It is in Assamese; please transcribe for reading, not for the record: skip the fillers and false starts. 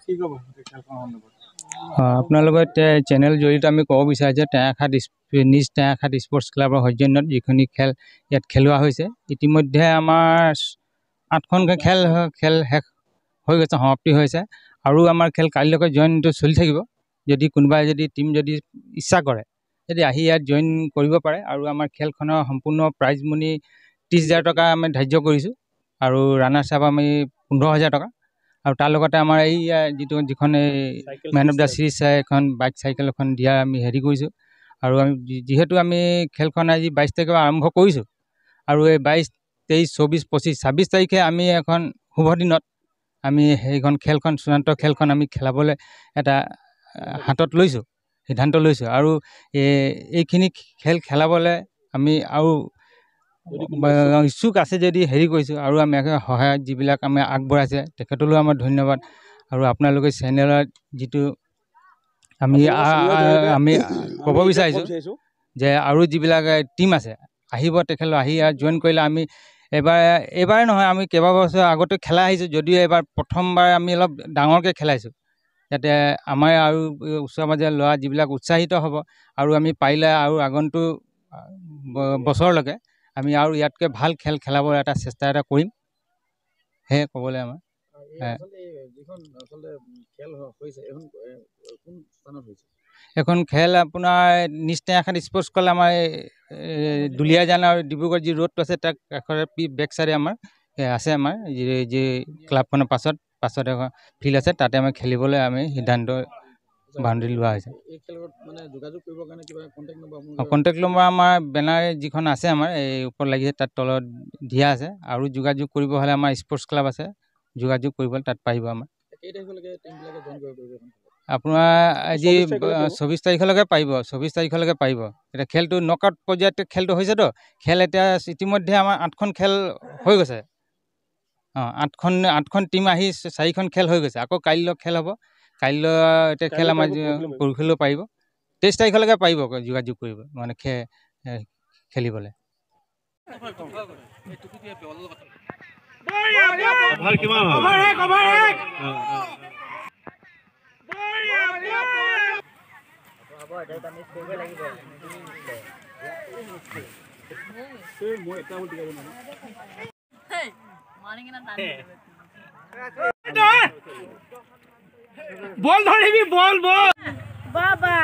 কি ক'ব খেলখন সন্দৰ্ভত? আপোনালোকৰ চেনেল জৰিয়তে আমি ক'ব বিচাৰোঁ যে নিজ টেঙাখাত স্পৰ্টছ ক্লাবৰ সৌজন্যত যিখিনি খেল ইয়াত খেলোৱা হৈছে, ইতিমধ্যে আমাৰ 8খনকৈ খেল শেষ হৈ গৈছে, সমাপ্তি হৈছে। আৰু আমাৰ খেল কাইলৈকে জইনটো চলি থাকিব। যদি কোনোবাই টিম যদি ইচ্ছা কৰে, যদি আহি ইয়াত জইন কৰিব পাৰে। আৰু আমাৰ খেলখনৰ সম্পূৰ্ণ প্ৰাইজ মনি 30,000 টকা আমি ধাৰ্য কৰিছোঁ, আৰু ৰানাৰ্ছ আপ আমি 15,000 টকা। আৰু তাৰ লগতে আমাৰ এই যিখন মেন অফ দ্য চিৰিজ এখন বাইক চাইকেল এখন দিয়া আমি হেৰি কৰিছোঁ। আৰু আমি যিহেতু আমি খেলখন আজি 22 তাৰিখৰ পৰা আৰম্ভ কৰিছোঁ, আৰু এই 22, 23, 24, 25, 26 তাৰিখে আমি এখন শুভ দিনত আমি সেইখন খেলখন চূড়ান্ত খেলখন আমি খেলাবলৈ এটা হাতত লৈছোঁ, সিদ্ধান্ত লৈছোঁ। আৰু এইখিনি খেল খেলাবলৈ আমি আৰু ইচ্ছুক আছে যদি হেৰি কৰিছোঁ। আৰু আমি সহায়ত যিবিলাক আমি আগবঢ়াইছে তেখেতলৈও আমাৰ ধন্যবাদ। আৰু আপোনালোকে চেনেলত যিটো আমি ক'ব বিচাৰিছোঁ যে আৰু যিবিলাক টীম আছে আহিব, তেখেতলোক আহি জইন কৰিলে আমি এইবাৰে নহয়, আমি কেইবাবছৰ আগতে খেলা আহিছোঁ। যদিও এইবাৰ প্ৰথমবাৰ আমি অলপ ডাঙৰকৈ খেলাইছোঁ, যাতে আমাৰ আৰু ওচৰে পাঁজৰে ল'ৰা যিবিলাক উৎসাহিত হ'ব। আৰু আমি পাৰিলে আৰু আগন্তুক বছৰলৈকে আমি আৰু ইয়াতকৈ ভাল খেল খেলাবৰ এটা চেষ্টা কৰিম, সেয়ে ক'বলৈ আমাৰ। এখন খেল আপোনাৰ নিজ টেঙাখাত স্পৰ্টছ ক্লাব আমাৰ দুলীয়াজান আৰু ডিব্ৰুগড় যি ৰোডটো আছে তাক কাষৰে বেক চাইডে আমাৰ আছে। আমাৰ যি ক্লাবখনৰ পাছত এখন ফিল্ড আছে, তাতে আমি খেলিবলৈ আমি সিদ্ধান্ত বাউণ্ডেৰী লোৱা হৈছে। কণ্টেক্ট নম্বৰ আমাৰ বেনাৰ যিখন আছে আমাৰ এই ওপৰত লাগিছে, তাত তলত দিয়া আছে। আৰু যোগাযোগ কৰিব হ'লে আমাৰ স্পৰ্টছ ক্লাব আছে, যোগাযোগ কৰিবলৈ তাত পাৰিব। আমাৰ আপোনাৰ আজি 24 তাৰিখলৈকে পাৰিব, 24 তাৰিখলৈকে পাৰিব। এতিয়া খেলটো নক আউট পৰ্যায়ত খেলটো হৈছেতো, খেল এতিয়া ইতিমধ্যে আমাৰ 8খন খেল হৈ গৈছে। 8খন টীম আহি 4খন খেল হৈ গৈছে। আকৌ কাইলৈ খেল হ'ব, কাইলৈ এতিয়া খেল আমাৰ পৰহিলৈও পাৰিব। 23 তাৰিখলৈকে পাৰিব যোগাযোগ কৰিব, মানে খেলিবলৈ। বল ধৰিবি, বল বাবা।